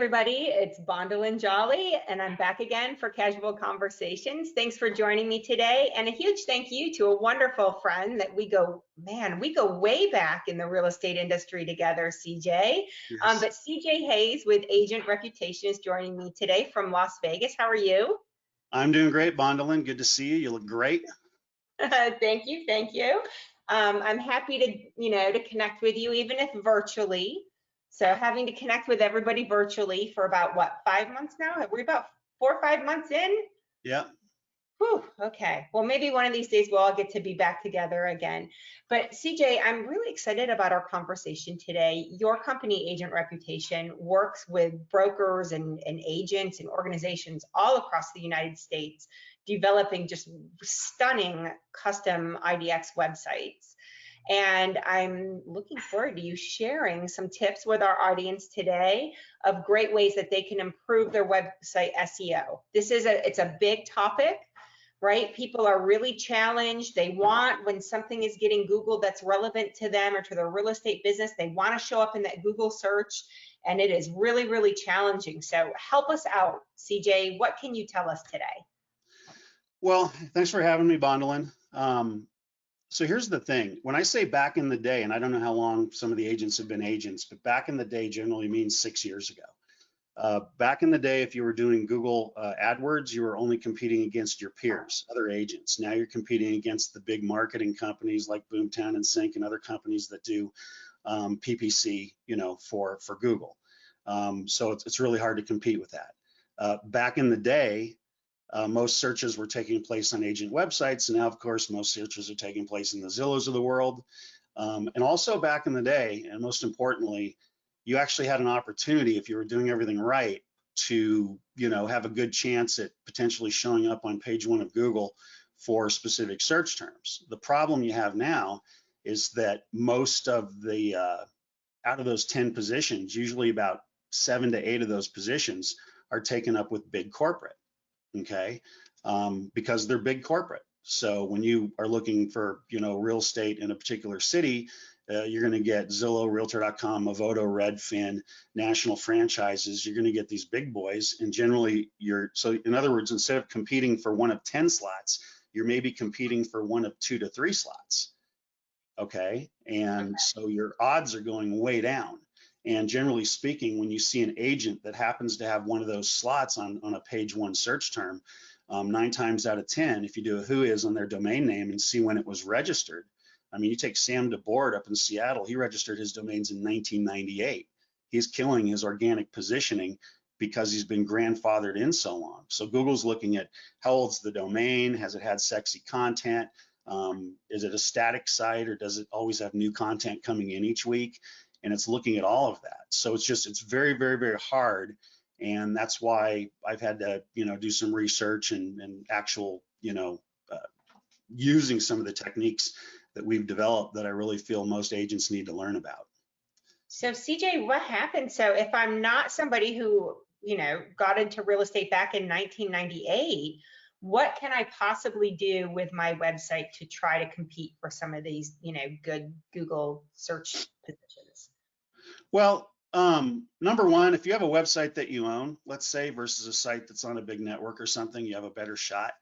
everybody, it's Bondolin Jolly, and I'm back again for Casual Conversations. Thanks for joining me today, and a huge thank you to a wonderful friend that we go way back in the real estate industry together, CJ. Yes. But CJ Hayes with Agent Reputation is joining me today from Las Vegas. How are you? I'm doing great, Bondolin. Good to see you. You look great. Thank you, thank you. I'm happy to connect with you, even if virtually. So having to connect with everybody virtually for about, what, 5 months now? Are we about 4 or 5 months in? Yeah. Whew, okay. Well, maybe one of these days we'll all get to be back together again. But CJ, I'm really excited about our conversation today. Your company, Agent Reputation, works with brokers and agents and organizations all across the United States, developing just stunning custom IDX websites. And I'm looking forward to you sharing some tips with our audience today of great ways that they can improve their website SEO. It's a big topic, right? People are really challenged. They want, when something is getting Googled that's relevant to them or to their real estate business, they want to show up in that Google search, and it is really, really challenging. So help us out, CJ. What can you tell us today? Well, thanks for having me, Bondolin. So here's the thing. When I say back in the day, and I don't know how long some of the agents have been agents, but back in the day generally means 6 years ago. Back in the day, if you were doing Google AdWords, you were only competing against your peers, other agents. Now you're competing against the big marketing companies like Boomtown and Sync and other companies that do PPC, for Google. So it's really hard to compete with that. Back in the day, most searches were taking place on agent websites, and now, of course, most searches are taking place in the Zillows of the world. And also back in the day, and most importantly, you actually had an opportunity, if you were doing everything right, to have a good chance at potentially showing up on page 1 of Google for specific search terms. The problem you have now is that most of the out of those 10 positions, usually about 7 to 8 of those positions are taken up with big corporate. Okay, because they're big corporate. So when you are looking for real estate in a particular city, you're going to get Zillow, Realtor.com, Movoto, Redfin, national franchises. You're going to get these big boys, and generally so in other words, instead of competing for 1 of 10 slots, you're maybe competing for 1 of 2 to 3 slots. Okay, and so your odds are going way down. And generally speaking, when you see an agent that happens to have 1 of those slots on a page 1 search term, 9 times out of 10, if you do a who is on their domain name and see when it was registered, I mean, you take Sam DeBoard up in Seattle, he registered his domains in 1998. He's killing his organic positioning because he's been grandfathered in so long. So Google's looking at how old's the domain, has it had sexy content, is it a static site, or does it always have new content coming in each week? And it's looking at all of that. So it's very, very, very hard. And that's why I've had to, do some research and actual, using some of the techniques that we've developed that I really feel most agents need to learn about. So CJ, what happened? So if I'm not somebody who, got into real estate back in 1998, what can I possibly do with my website to try to compete for some of these, good Google search positions? Well, number one, if you have a website that you own, let's say, versus a site that's on a big network or something, you have a better shot.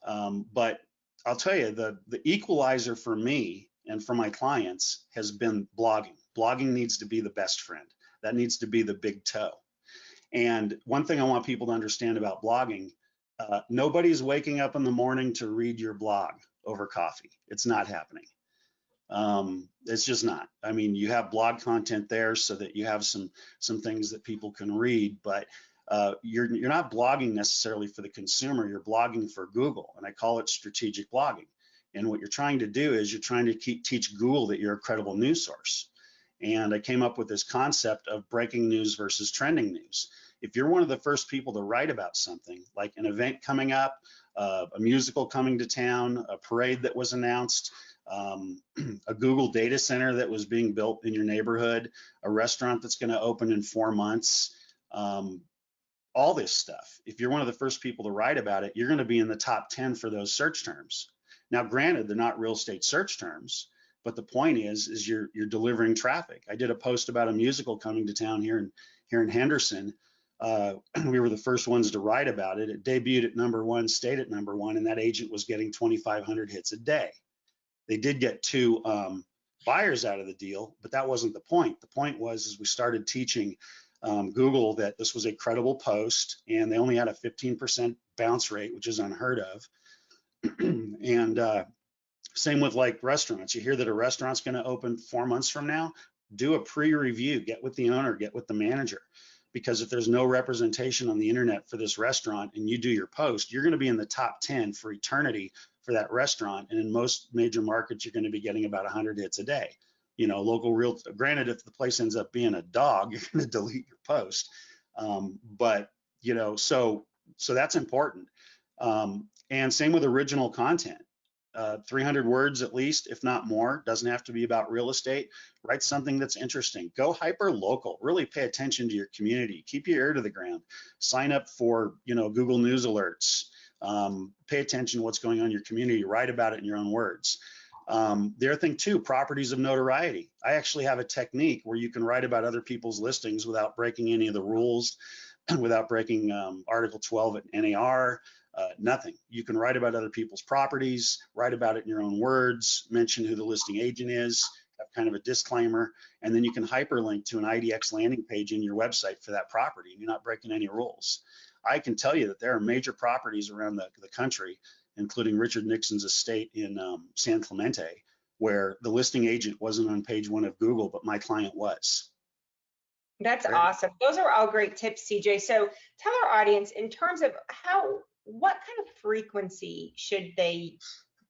But I'll tell you, the equalizer for me and for my clients has been blogging. Blogging needs to be the best friend. That needs to be the big toe. And one thing I want people to understand about blogging, nobody's waking up in the morning to read your blog over coffee. It's not happening. It's just not. I mean, you have blog content there so that you have some things that people can read, but you're not blogging necessarily for the consumer. You're blogging for Google, and I call it strategic blogging. And what you're trying to do is you're trying to teach Google that you're a credible news source. And I came up with this concept of breaking news versus trending news. If you're one of the first people to write about something, like an event coming up, a musical coming to town, a parade that was announced, a Google data center that was being built in your neighborhood, a restaurant that's going to open in 4 months, all this stuff. If you're one of the first people to write about it, you're going to be in the top 10 for those search terms. Now, granted, they're not real estate search terms, but the point is you're delivering traffic. I did a post about a musical coming to town here in Henderson. We were the first ones to write about it. It debuted at #1, stayed at #1, and that agent was getting 2,500 hits a day. They did get 2 buyers out of the deal, but that wasn't the point. The point was, is we started teaching Google that this was a credible post, and they only had a 15% bounce rate, which is unheard of. And same with like restaurants. You hear that a restaurant's going to open 4 months from now, do a pre-review, get with the owner, get with the manager. Because if there's no representation on the internet for this restaurant and you do your post, you're going to be in the top 10 for eternity for that restaurant. And in most major markets, you're going to be getting about 100 hits a day. You know, local real, granted, if the place ends up being a dog, you're going to delete your post. But, you know, so that's important. And same with original content. 300 words at least, if not more. Doesn't have to be about real estate. Write something that's interesting. Go hyper local. Really pay attention to your community. Keep your ear to the ground. Sign up for, you know, Google News alerts. Pay attention to what's going on in your community. Write about it in your own words. The other thing too, properties of notoriety. I actually have a technique where you can write about other people's listings without breaking any of the rules, without breaking Article 12 at NAR. Nothing. You can write about other people's properties, write about it in your own words, mention who the listing agent is, have kind of a disclaimer, and then you can hyperlink to an IDX landing page in your website for that property, and you're not breaking any rules. I can tell you that there are major properties around the country, including Richard Nixon's estate in San Clemente, where the listing agent wasn't on page 1 of Google, but my client was. That's awesome. Those are all great tips, CJ. So tell our audience in terms of what kind of frequency should they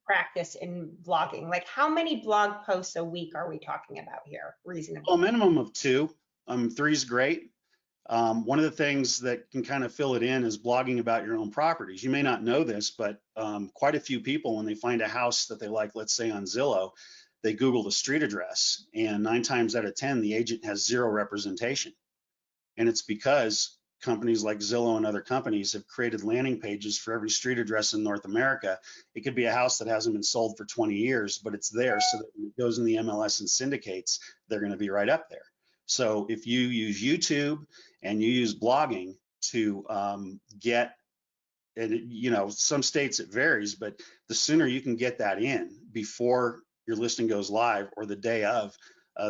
practice in blogging? Like how many blog posts a week are we talking about here, reasonably? Well, a minimum of 2. 3 is great. One of the things that can kind of fill it in is blogging about your own properties. You may not know this, but quite a few people, when they find a house that they like, let's say on Zillow, they Google the street address, and 9 times out of 10, the agent has 0 representation. And it's because companies like Zillow and other companies have created landing pages for every street address in North America. It could be a house that hasn't been sold for 20 years, but it's there so that when it goes in the MLS and syndicates, they're going to be right up there. So if you use YouTube and you use blogging to get, and you know, some states it varies, but the sooner you can get that in before your listing goes live or the day of,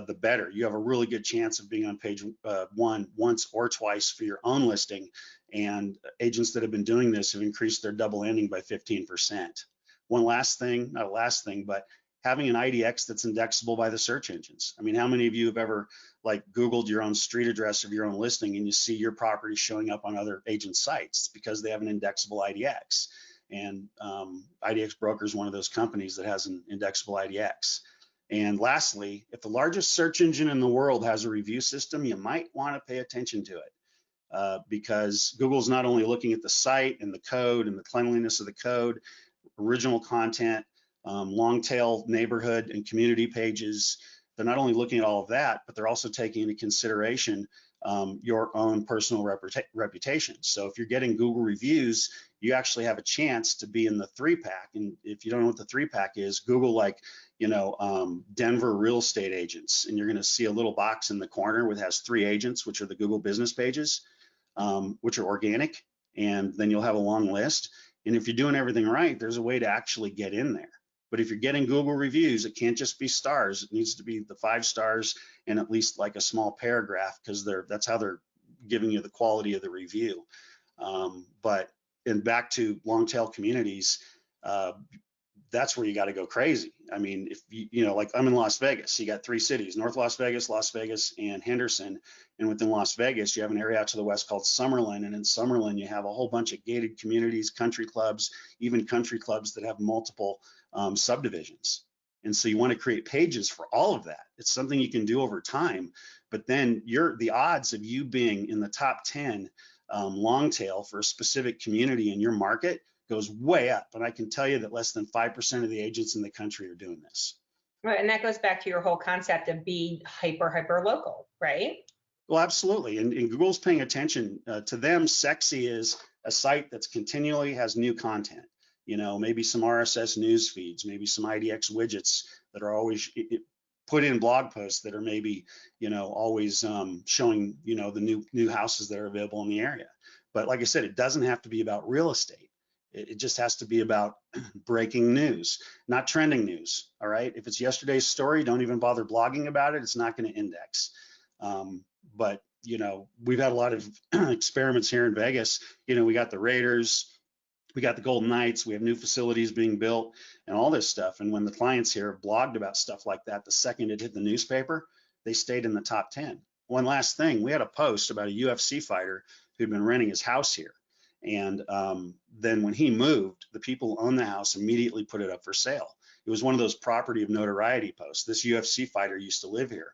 the better. You have a really good chance of being on page 1 once or twice for your own listing. And agents that have been doing this have increased their double ending by 15%. One last thing, not a last thing, but having an IDX that's indexable by the search engines. I mean, how many of you have ever like Googled your own street address of your own listing and you see your property showing up on other agent sites? It's because they have an indexable IDX. And IDX Broker is one of those companies that has an indexable IDX. And lastly, if the largest search engine in the world has a review system, you might want to pay attention to it because Google's not only looking at the site and the code and the cleanliness of the code, original content, long tail neighborhood and community pages. They're not only looking at all of that, but they're also taking into consideration your own personal reputation. So if you're getting Google reviews, you actually have a chance to be in the 3-pack. And if you don't know what the 3-pack is, Google like, you know, Denver real estate agents, and you're going to see a little box in the corner which has 3 agents, which are the Google business pages, which are organic, and then you'll have a long list. And if you're doing everything right, there's a way to actually get in there. But if you're getting Google reviews, it can't just be stars. It needs to be the 5 stars and at least like a small paragraph, because that's how they're giving you the quality of the review. And back to long tail communities, that's where you got to go crazy. I mean, if you know, like I'm in Las Vegas, you got 3 cities, North Las Vegas, and Henderson. And within Las Vegas, you have an area out to the west called Summerlin. And in Summerlin, you have a whole bunch of gated communities, country clubs, even country clubs that have multiple subdivisions. And so you want to create pages for all of that. It's something you can do over time, but then the odds of you being in the top 10 long tail for a specific community in your market goes way up. And I can tell you that less than 5% of the agents in the country are doing this. Right, and that goes back to your whole concept of being hyper local, right? Well, absolutely. And Google's paying attention to them. Sexy is a site that's continually has new content. You know, maybe some RSS news feeds, maybe some IDX widgets that are always put in blog posts that are maybe, always showing, the new houses that are available in the area. But like I said, it doesn't have to be about real estate. It just has to be about breaking news, not trending news. All right. If it's yesterday's story, don't even bother blogging about it. It's not going to index. But we've had a lot of experiments here in Vegas. We got the Raiders, we got the Golden Knights, we have new facilities being built and all this stuff. And when the clients here have blogged about stuff like that, the second it hit the newspaper, they stayed in the top 10. One last thing, we had a post about a UFC fighter who'd been renting his house here. And then when he moved, the people who owned the house immediately put it up for sale. It was one of those property of notoriety posts. This UFC fighter used to live here.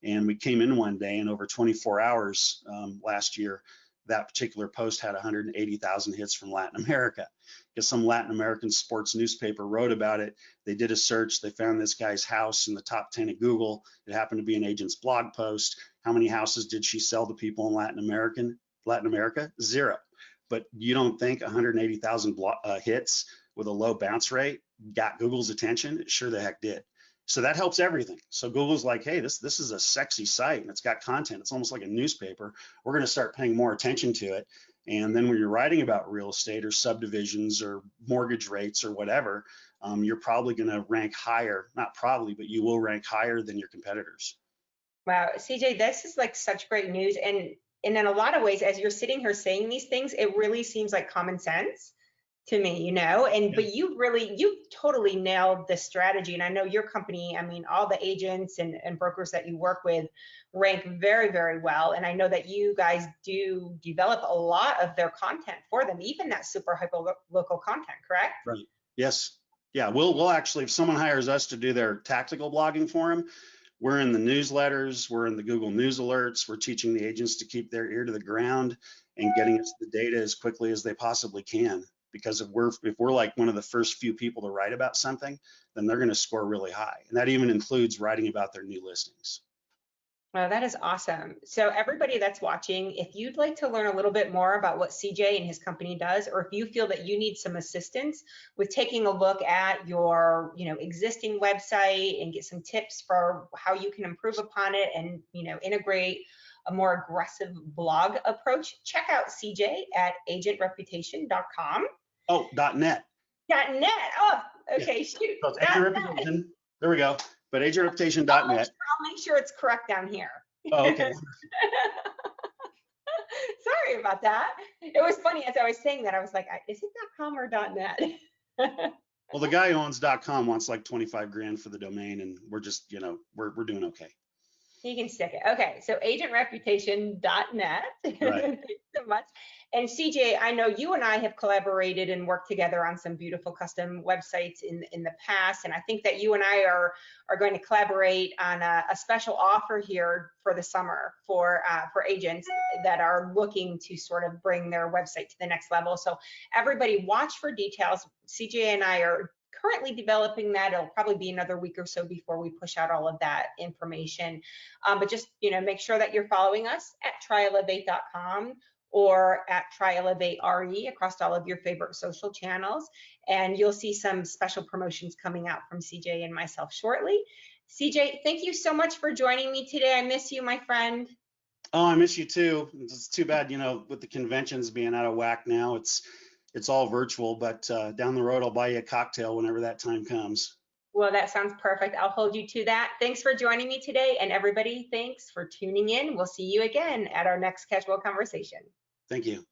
And we came in one day, and over 24 hours last year, that particular post had 180,000 hits from Latin America, because some Latin American sports newspaper wrote about it. They did a search. They found this guy's house in the top 10 at Google. It happened to be an agent's blog post. How many houses did she sell to people in Latin America? 0. But you don't think 180,000 hits with a low bounce rate got Google's attention? It sure the heck did. So that helps everything. So Google's like, hey, this is a sexy site and it's got content. It's almost like a newspaper. We're going to start paying more attention to it. And then when you're writing about real estate or subdivisions or mortgage rates or whatever, you're probably going to rank higher. Not probably, but you will rank higher than your competitors. Wow, CJ, this is like such great news. And in a lot of ways, as you're sitting here saying these things, it really seems like common sense to me, but you totally nailed the strategy. And I know your company, I mean, all the agents and brokers that you work with rank very, very well. And I know that you guys do develop a lot of their content for them, even that super hyper local content, correct? Right. Yes. Yeah. We'll actually, if someone hires us to do their tactical blogging for them, we're in the newsletters, we're in the Google News alerts, we're teaching the agents to keep their ear to the ground and getting us the data as quickly as they possibly can. Because if we're like one of the first few people to write about something, then they're going to score really high. And that even includes writing about their new listings. Well, that is awesome. So everybody that's watching, if you'd like to learn a little bit more about what CJ and his company does, or if you feel that you need some assistance with taking a look at your, existing website and get some tips for how you can improve upon it and, integrate a more aggressive blog approach, check out CJ at agentreputation.com. Oh, .net. .net. Oh, okay, shoot. So it's Agent Reputation. There we go. But agentreputation.net. I'll make sure it's correct down here. Oh, okay. Sorry about that. It was funny as I was saying that. I was like, is it .com or .net? Well, the guy who owns .com wants like 25 grand for the domain, and we're just, we're doing okay. You can stick it. Okay, so agentreputation.net. Right. Thanks so much. And CJ, I know you and I have collaborated and worked together on some beautiful custom websites in the past, and I think that you and I are going to collaborate on a special offer here for the summer for agents that are looking to sort of bring their website to the next level. So everybody watch for details. CJ and I are currently developing that. It'll probably be another week or so before we push out all of that information. But just, make sure that you're following us at tryelevate.com or at tryelevateRE across all of your favorite social channels. And you'll see some special promotions coming out from CJ and myself shortly. CJ, thank you so much for joining me today. I miss you, my friend. Oh, I miss you too. It's too bad, with the conventions being out of whack now, it's all virtual, but down the road, I'll buy you a cocktail whenever that time comes. Well, that sounds perfect. I'll hold you to that. Thanks for joining me today. And everybody, thanks for tuning in. We'll see you again at our next casual conversation. Thank you.